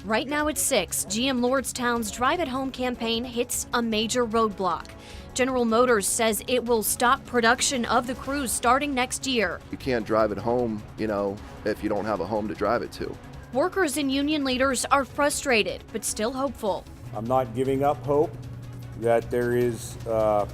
Right now at 6, GM Lordstown's Drive at Home campaign hits a major roadblock. General Motors says it will stop production of the Cruze starting next year. You can't drive it home, if you don't have a home to drive it to. Workers and union leaders are frustrated, but still hopeful. I'm not giving up hope that there is a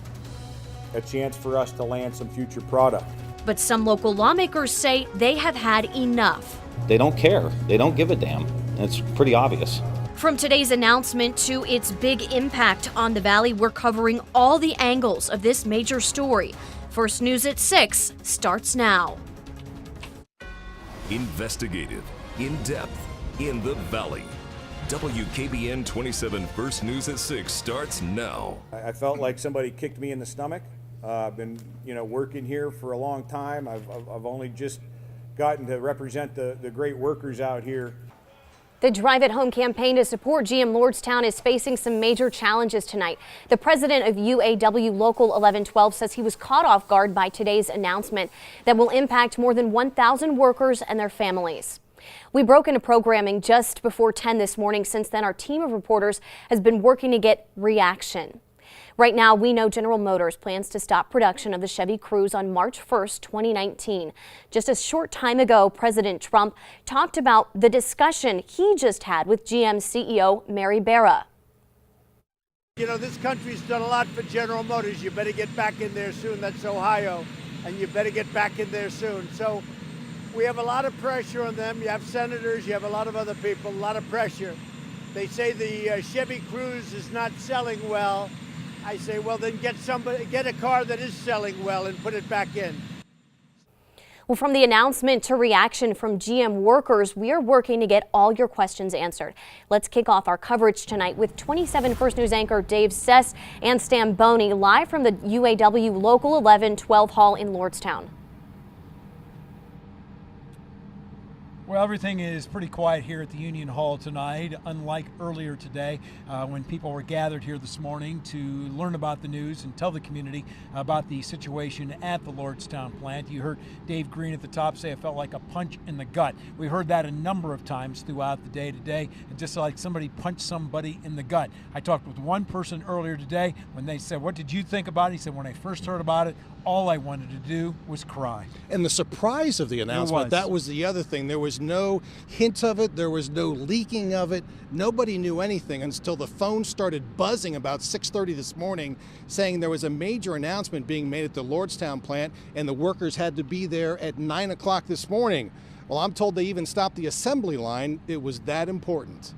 chance for us to land some future product. But some local lawmakers say they have had enough. They don't care. They don't give a damn. It's pretty obvious. From today's announcement to its big impact on the valley, we're covering all the angles of this major story. First News at 6 starts now. Investigative, in-depth, in the valley. Wkbn 27 First News at 6 starts now. I felt like somebody kicked me in the stomach. I've been, working here for a long time. I've only just gotten to represent the great workers out here. The Drive at Home campaign to support GM Lordstown is facing some major challenges tonight. The president of UAW Local 1112 says he was caught off guard by today's announcement that will impact more than 1,000 workers and their families. We broke into programming just before 10 this morning. Since then, our team of reporters has been working to get reaction. Right now, we know General Motors plans to stop production of the Chevy Cruze on March 1st, 2019. Just a short time ago, President Trump talked about the discussion he just had with GM CEO Mary Barra. This country's done a lot for General Motors. You better get back in there soon. That's Ohio, and you better get back in there soon. So we have a lot of pressure on them. You have senators, you have a lot of other people, a lot of pressure. They say the Chevy Cruze is not selling well. I say, well, then get a car that is selling well and put it back in. Well, from the announcement to reaction from GM workers, we are working to get all your questions answered. Let's kick off our coverage tonight with 27 First News anchor Dave Sess and Stamboni live from the UAW Local 1112 Hall in Lordstown. Well, everything is pretty quiet here at the Union Hall tonight, unlike earlier today when people were gathered here this morning to learn about the news and tell the community about the situation at the Lordstown plant. You heard Dave Green at the top say it felt like a punch in the gut. We heard that a number of times throughout the day today, just like somebody punched somebody in the gut. I talked with one person earlier today when they said, "What did you think about it?" He said, "When I first heard about it, all I wanted to do was cry." And the surprise of the announcement, that was the other thing. There was no hint of it. There was no leaking of it. Nobody knew anything until the phone started buzzing about 6:30 this morning saying there was a major announcement being made at the Lordstown plant and the workers had to be there at 9 o'clock this morning. Well, I'm told they even stopped the assembly line. It was that important.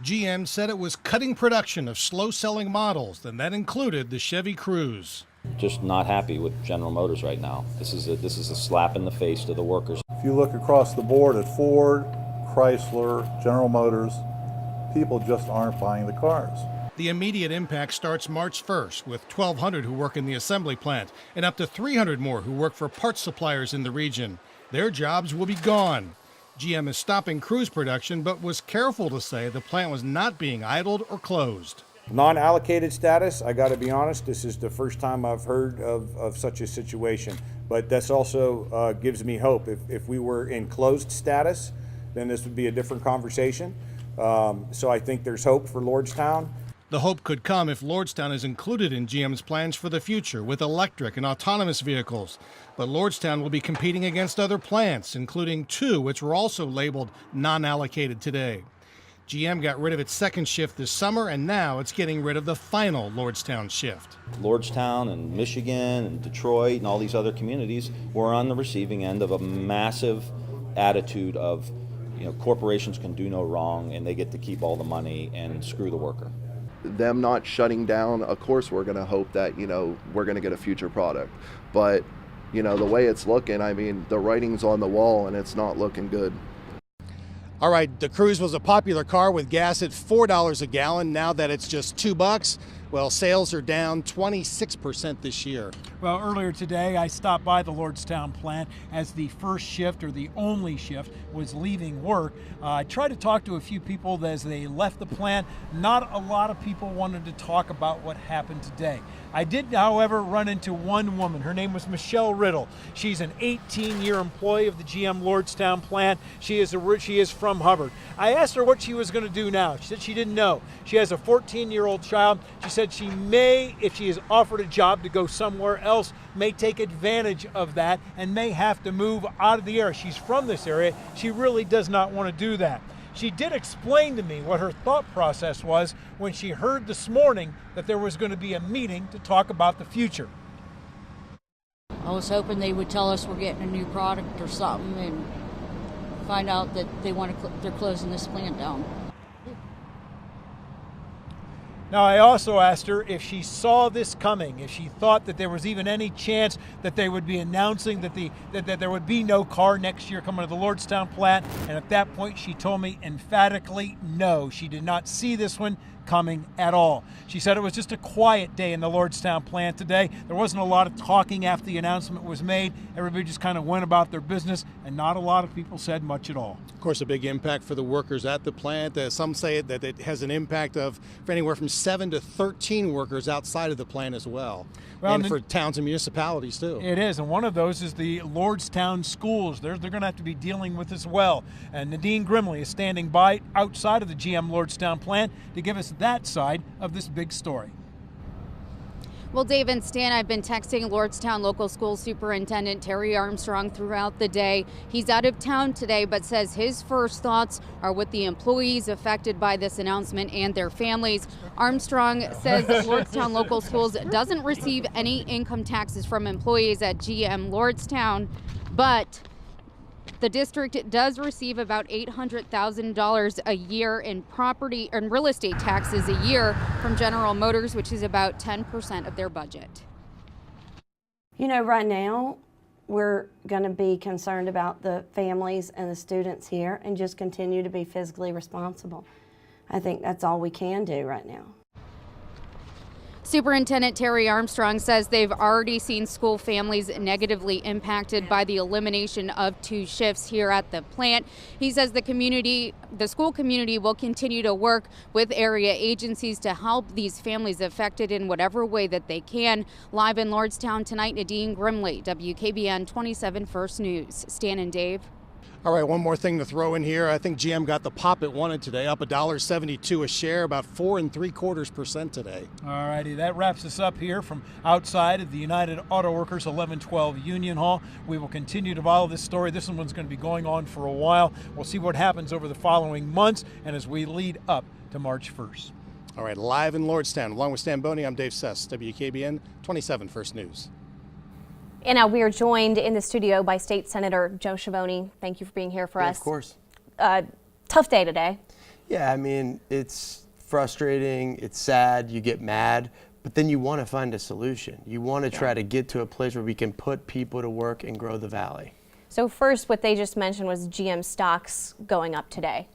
GM said it was cutting production of slow-selling models, and that included the Chevy Cruze. Just not happy with General Motors right now. This is a slap in the face to the workers. If you look across the board at Ford, Chrysler, General Motors, people just aren't buying the cars. The immediate impact starts March 1st with 1,200 who work in the assembly plant and up to 300 more who work for parts suppliers in the region. Their jobs will be gone. GM is stopping Cruze production, but was careful to say the plant was not being idled or closed. Non-allocated status, I got to be honest, this is the first time I've heard of such a situation. But this also gives me hope. If we were in closed status, then this would be a different conversation. So I think there's hope for Lordstown. The hope could come if Lordstown is included in GM's plans for the future with electric and autonomous vehicles. But Lordstown will be competing against other plants, including two which were also labeled non-allocated today. GM got rid of its second shift this summer, and now it's getting rid of the final Lordstown shift. Lordstown and Michigan and Detroit and all these other communities were on the receiving end of a massive attitude of, corporations can do no wrong and they get to keep all the money and screw the worker. Them not shutting down, of course we're going to hope that, we're going to get a future product. But, the way it's looking, the writing's on the wall and it's not looking good. All right, the Cruze was a popular car with gas at $4 a gallon. Now that it's just $2, well, sales are down 26% this year. Well, earlier today, I stopped by the Lordstown plant as the first shift, or the only shift, was leaving work. I tried to talk to a few people as they left the plant. Not a lot of people wanted to talk about what happened today. I did, however, run into one woman. Her name was Michelle Riddle. She's an 18-year employee of the GM Lordstown plant. She is from Hubbard. I asked her what she was going to do now. She said she didn't know. She has a 14-year-old child. She said she may, if she is offered a job to go somewhere else, may take advantage of that and may have to move out of the area. She's from this area. She really does not want to do that. She did explain to me what her thought process was when she heard this morning that there was going to be a meeting to talk about the future. I was hoping they would tell us we're getting a new product or something and find out that they're closing this plant down. Now, I also asked her if she saw this coming, if she thought that there was even any chance that they would be announcing that there would be no car next year coming to the Lordstown plant. And at that point, she told me emphatically no, she did not see this one coming at all. She said it was just a quiet day in the Lordstown plant today. There wasn't a lot of talking after the announcement was made. Everybody just kind of went about their business, and not a lot of people said much at all. Of course, a big impact for the workers at the plant. Some say that it has an impact of for anywhere from 7 to 13 workers outside of the plant as well. And for towns and municipalities too. It is, and one of those is the Lordstown schools. They're going to have to be dealing with as well. And Nadine Grimley is standing by outside of the GM Lordstown plant to give us that side of this big story. Well, Dave and Stan, I've been texting Lordstown Local School Superintendent Terry Armstrong throughout the day. He's out of town today, but says his first thoughts are with the employees affected by this announcement and their families. Armstrong says that Lordstown Local Schools doesn't receive any income taxes from employees at GM Lordstown, but the district does receive about $800,000 a year in property and real estate taxes a year from General Motors, which is about 10% of their budget. You know, right now, we're going to be concerned about the families and the students here and just continue to be fiscally responsible. I think that's all we can do right now. Superintendent Terry Armstrong says they've already seen school families negatively impacted by the elimination of 2 shifts here at the plant. He says the school community will continue to work with area agencies to help these families affected in whatever way that they can. Live in Lordstown tonight, Nadine Grimley, WKBN 27 First News. Stan and Dave. All right, one more thing to throw in here. I think GM got the pop it wanted today, up $1.72 a share, about 4 3/4% today. All righty, that wraps us up here from outside of the United Auto Workers 1112 Union Hall. We will continue to follow this story. This one's going to be going on for a while. We'll see what happens over the following months and as we lead up to March 1st. All right, live in Lordstown, along with Stan Boney, I'm Dave Sess, WKBN 27 First News. And now we are joined in the studio by State Senator Joe Schiavone. Thank you for being here for us. Of course. Tough day today. Yeah, I mean, it's frustrating, it's sad, you get mad, but then you want to find a solution. You want to try to get to a place where we can put people to work and grow the valley. So first, what they just mentioned was GM stocks going up today.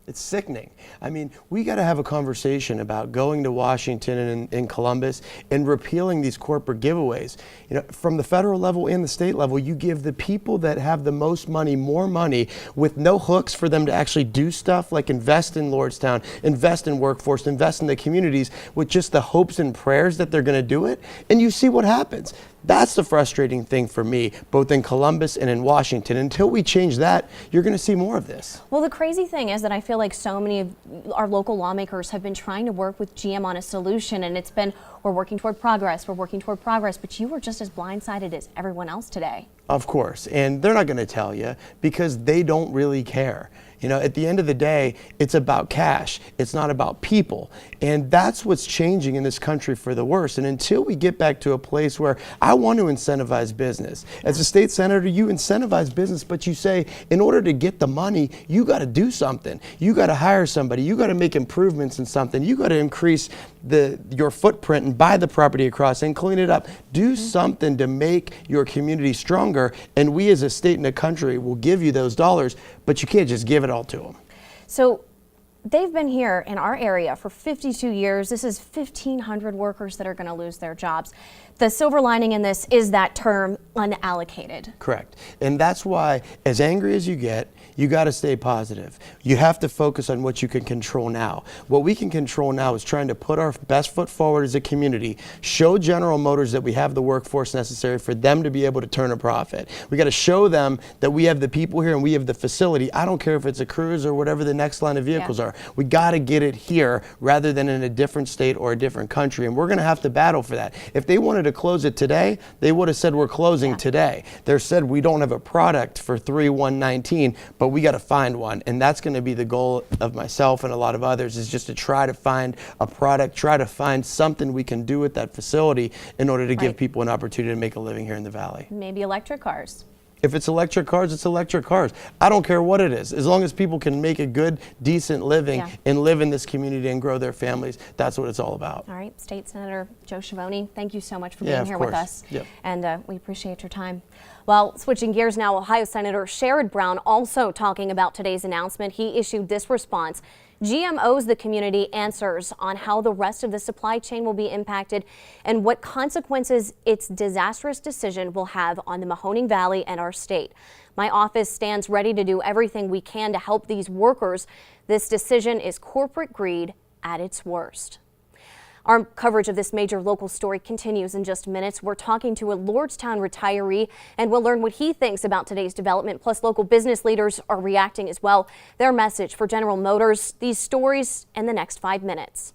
It's sickening. I mean, we got to have a conversation about going to Washington and in Columbus and repealing these corporate giveaways. You know, from the federal level and the state level, you give the people that have the most money more money with no hooks for them to actually do stuff like invest in Lordstown, invest in workforce, invest in the communities with just the hopes and prayers that they're going to do it. And you see what happens. That's the frustrating thing for me, both in Columbus and in Washington. Until we change that, you're going to see more of this. Well, the crazy thing is that I feel like so many of our local lawmakers have been trying to work with GM on a solution, and it's been, we're working toward progress, but you were just as blindsided as everyone else today. Of course, and they're not going to tell you because they don't really care. You know, at the end of the day, it's about cash. It's not about people. And that's what's changing in this country for the worse. And until we get back to a place where I want to incentivize business. As a state senator, you incentivize business, but you say, in order to get the money, you got to do something. You got to hire somebody. You got to make improvements in something. You got to increase your footprint and buy the property across and clean it up. Do something to make your community stronger. And we as a state and a country will give you those dollars, but you can't just give it all to them. So they've been here in our area for 52 years. This is 1,500 workers that are going to lose their jobs. The silver lining in this is that term unallocated. Correct. And that's why, as angry as you get, you got to stay positive. You have to focus on what you can control now. What we can control now is trying to put our best foot forward as a community, show General Motors that we have the workforce necessary for them to be able to turn a profit. We got to show them that we have the people here and we have the facility. I don't care if it's a Cruise or whatever the next line of vehicles are. We got to get it here rather than in a different state or a different country. And we're going to have to battle for that. If they wanted to close it today, they would have said we're closing today. They said we don't have a product for 3/1/19, but we got to find one. And that's going to be the goal of myself and a lot of others, is just to try to find a product, try to find something we can do at that facility in order to give people an opportunity to make a living here in the Valley. Maybe electric cars. If it's electric cars, it's electric cars. I don't care what it is. As long as people can make a good, decent living and live in this community and grow their families, that's what it's all about. All right, State Senator Joe Schiavone, thank you so much for being here with us. And we appreciate your time. Well, switching gears now, Ohio Senator Sherrod Brown also talking about today's announcement. He issued this response. GM owes the community answers on how the rest of the supply chain will be impacted and what consequences its disastrous decision will have on the Mahoning Valley and our state. My office stands ready to do everything we can to help these workers. This decision is corporate greed at its worst. Our coverage of this major local story continues in just minutes. We're talking to a Lordstown retiree, and we'll learn what he thinks about today's development. Plus, local business leaders are reacting as well. Their message for General Motors, these stories in the next 5 minutes.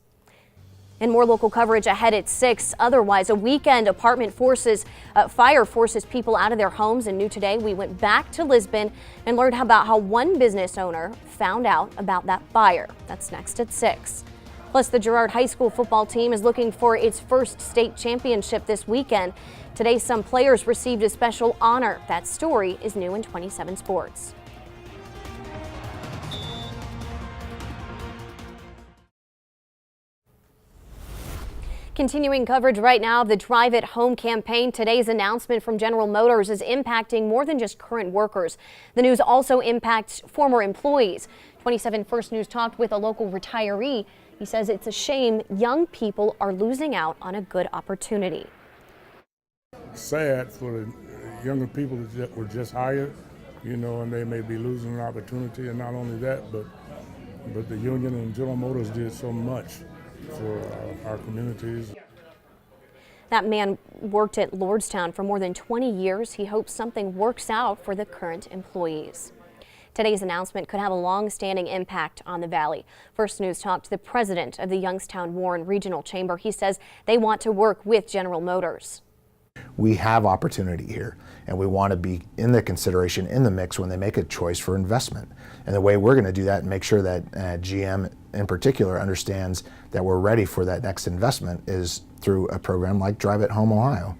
And more local coverage ahead at 6. Otherwise, a weekend apartment fire forces people out of their homes. And new today, we went back to Lisbon and learned about how one business owner found out about that fire. That's next at 6. Plus, the Girard High School football team is looking for its first state championship this weekend. Today, some players received a special honor. That story is new in 27 Sports. Continuing coverage right now of the Drive at Home campaign. Today's announcement from General Motors is impacting more than just current workers. The news also impacts former employees. 27 First News talked with a local retiree. He says it's a shame young people are losing out on a good opportunity. Sad for the younger people that were just hired, and they may be losing an opportunity. And not only that, but the union and General Motors did so much for our communities. That man worked at Lordstown for more than 20 years. He hopes something works out for the current employees. Today's announcement could have a long-standing impact on the Valley. First News talked to the president of the Youngstown-Warren Regional Chamber. He says they want to work with General Motors. We have opportunity here, and we want to be in the consideration, in the mix when they make a choice for investment. And the way we're going to do that and make sure that GM in particular understands that we're ready for that next investment is through a program like Drive at Home Ohio.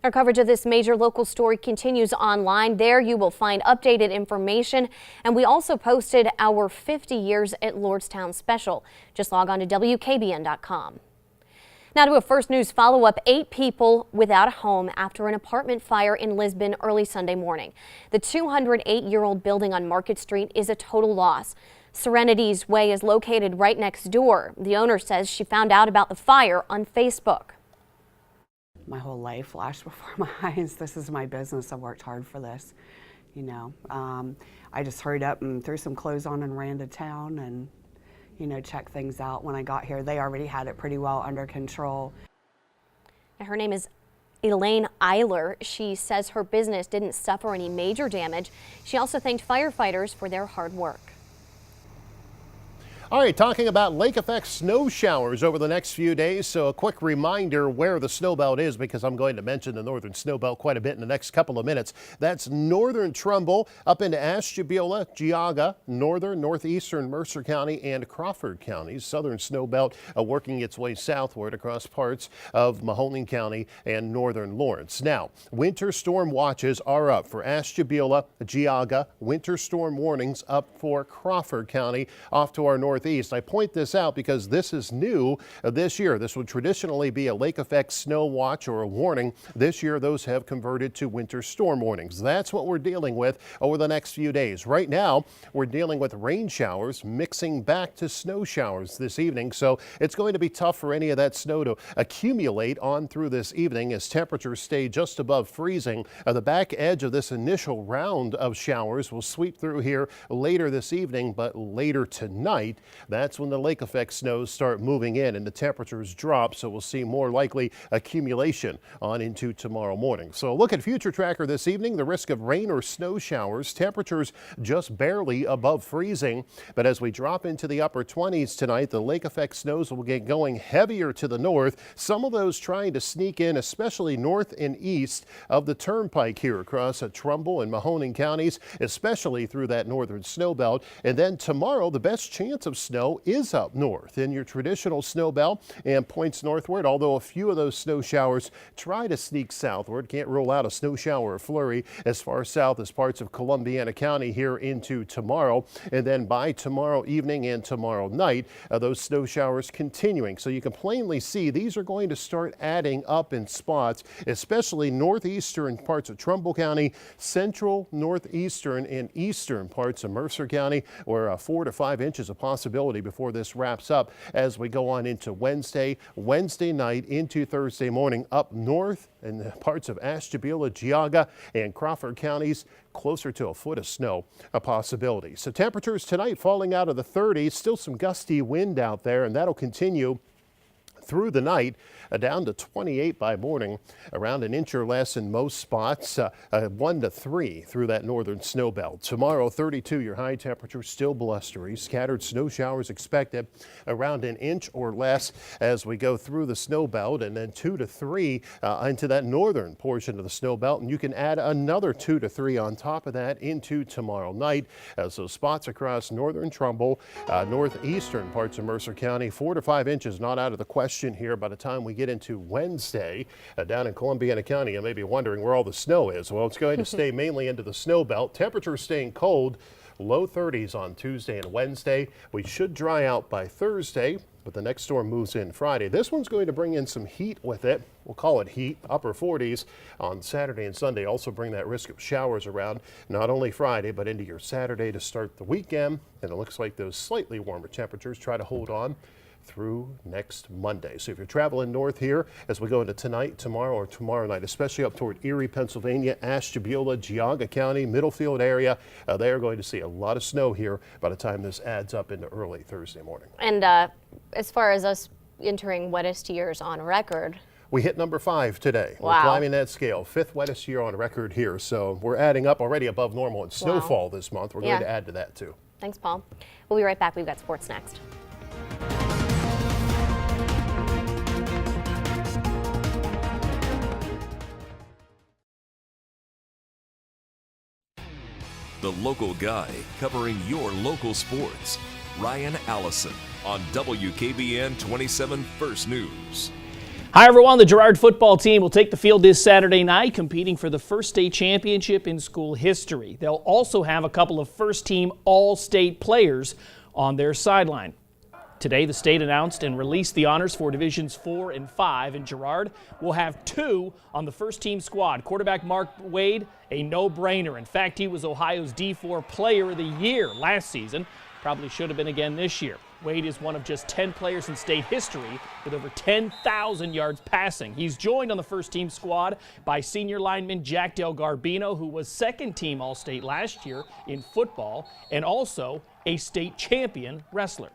Our coverage of this major local story continues online. There you will find updated information. And we also posted our 50 Years at Lordstown special. Just log on to Wkbn.com. Now to a First News follow-up. 8 people without a home after an apartment fire in Lisbon early Sunday morning. The 208-year-old building on Market Street is a total loss. Serenity's Way is located right next door. The owner says she found out about the fire on Facebook. My whole life flashed before my eyes. This is my business. I worked hard for this, I just hurried up and threw some clothes on and ran to town and, checked things out. When I got here, they already had it pretty well under control. Her name is Elaine Eiler. She says her business didn't suffer any major damage. She also thanked firefighters for their hard work. All right, talking about lake effect snow showers over the next few days. So a quick reminder where the snow belt is, because I'm going to mention the northern snow belt quite a bit in the next couple of minutes. That's northern Trumbull up into Ashtabula, Geauga, northern, northeastern Mercer County and Crawford counties. Southern snow belt working its way southward across parts of Mahoning County and northern Lawrence. Now, winter storm watches are up for Ashtabula, Geauga. Winter storm warnings up for Crawford County. Off to our north northeast. I point this out because this is new this year. This would traditionally be a lake effect snow watch or a warning. This year, those have converted to winter storm warnings. That's what we're dealing with over the next few days. Right now, we're dealing with rain showers mixing back to snow showers this evening. So it's going to be tough for any of that snow to accumulate on through this evening as temperatures stay just above freezing. The back edge of this initial round of showers will sweep through here later this evening, but later tonight, that's when the lake effect snows start moving in and the temperatures drop. So we'll see more likely accumulation on into tomorrow morning. So look at Future Tracker this evening. The risk of rain or snow showers, temperatures just barely above freezing. But as we drop into the upper 20s tonight, the lake effect snows will get going heavier to the north. Some of those trying to sneak in, especially north and east of the turnpike here across Trumbull and Mahoning counties, especially through that northern snow belt. And then tomorrow, the best chance of snow is up north in your traditional snow belt and points northward, although a few of those snow showers try to sneak southward. Can't rule out a snow shower or flurry as far south as parts of Columbiana County here into tomorrow. And then by tomorrow evening and tomorrow night, those snow showers continuing. So you can plainly see these are going to start adding up in spots, especially northeastern parts of Trumbull County, central, northeastern, and eastern parts of Mercer County, where 4 to 5 inches of possibility before this wraps up as we go on into Wednesday night into Thursday morning up north in the parts of Ashtabula, Geauga, and Crawford counties, closer to a foot of snow, a possibility. So temperatures tonight falling out of the 30s, still some gusty wind out there, and that'll continue through the night, down to 28 by morning, around an inch or less in most spots, 1 to 3 through that northern snow belt. Tomorrow, 32, your high temperature, still blustery. Scattered snow showers expected around an inch or less as we go through the snow belt, and then 2 to 3 into that northern portion of the snow belt. And you can add another 2 to 3 on top of that into tomorrow night. So spots across northern Trumbull, northeastern parts of Mercer County, 4 to 5 inches not out of the question here by the time we get into Wednesday down in Columbiana County. You may be wondering where all the snow is. Well, it's going to stay mainly into the snow belt. Temperatures staying cold, low 30s on Tuesday and Wednesday. We should dry out by Thursday, but the next storm moves in Friday. This one's going to bring in some heat with it. We'll call it heat, upper 40s on Saturday and Sunday. Also bring that risk of showers around not only Friday, but into your Saturday to start the weekend. And it looks like those slightly warmer temperatures try to hold on through next Monday. So if you're traveling north here as we go into tonight, tomorrow, or tomorrow night, especially up toward Erie, Pennsylvania, Ashtabula, Geauga County, Middlefield area, they are going to see a lot of snow here by the time this adds up into early Thursday morning. And as far as us entering wettest years on record, we hit number 5 today. Wow. We're climbing that scale. 5th wettest year on record here. So we're adding up already above normal in snowfall this month. We're going to add to that too. Thanks, Paul. We'll be right back. We've got sports next. The local guy covering your local sports. Ryan Allison on WKBN 27 First News. Hi everyone, the Girard football team will take the field this Saturday night competing for the first state championship in school history. They'll also have a couple of first team all-state players on their sideline. Today the state announced and released the honors for Divisions 4 and 5, and Girard will have 2 on the first team squad. Quarterback Mark Wade, a no-brainer. In fact, he was Ohio's D4 Player of the Year last season. Probably should have been again this year. Wade is one of just 10 players in state history with over 10,000 yards passing. He's joined on the first team squad by senior lineman Jack Del Garbino, who was second team All-State last year in football and also a state champion wrestler.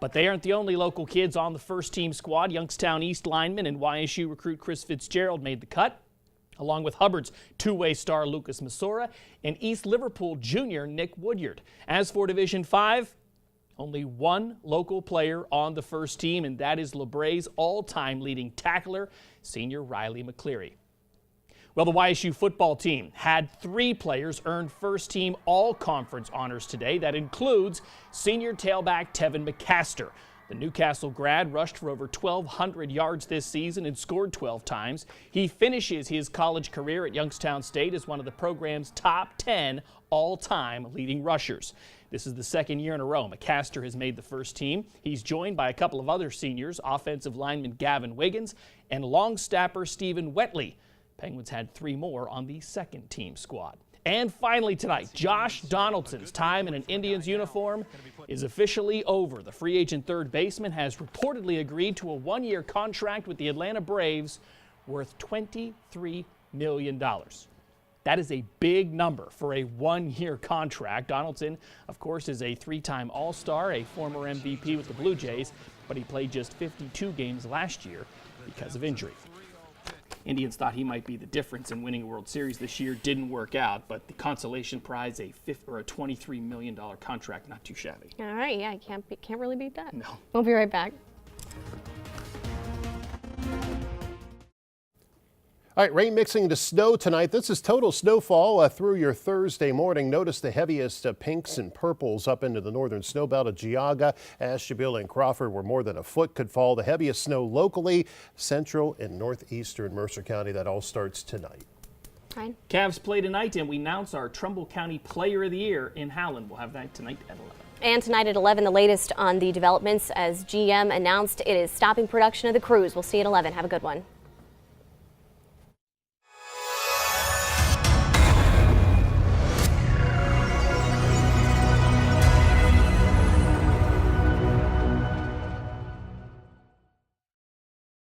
But they aren't the only local kids on the first team squad. Youngstown East lineman and YSU recruit Chris Fitzgerald made the cut, along with Hubbard's two-way star Lucas Masora and East Liverpool junior Nick Woodyard. As for Division 5, only one local player on the first team, and that is LeBray's all-time leading tackler, senior Riley McCleary. Well, the YSU football team had 3 players earn first-team all-conference honors today. That includes senior tailback Tevin McCaster. The Newcastle grad rushed for over 1,200 yards this season and scored 12 times. He finishes his college career at Youngstown State as one of the program's top 10 all-time leading rushers. This is the second year in a row McCaster has made the first team. He's joined by a couple of other seniors, offensive lineman Gavin Wiggins and long snapper Stephen Wetley. Penguins had 3 more on the second team squad. And finally tonight, Josh Donaldson's time in an Indians uniform is officially over. The free agent third baseman has reportedly agreed to a 1-year contract with the Atlanta Braves worth $23 million. That is a big number for a 1-year contract. Donaldson, of course, is a 3-time All-Star, a former MVP with the Blue Jays, but he played just 52 games last year because of injury. Indians thought he might be the difference in winning a World Series this year. Didn't work out, but the consolation prize, a $23 million contract, not too shabby. All right, yeah, can't really beat that. No. We'll be right back. All right, rain mixing to snow tonight. This is total snowfall through your Thursday morning. Notice the heaviest pinks and purples up into the northern snow belt of Geauga, Ashtabula, and Crawford, where more than a foot could fall. The heaviest snow locally, central and northeastern Mercer County. That all starts tonight. Fine. Cavs play tonight, and we announce our Trumbull County Player of the Year in Howland. We'll have that tonight at 11. And tonight at 11, the latest on the developments as GM announced it is stopping production of the cruise. We'll see you at 11. Have a good one.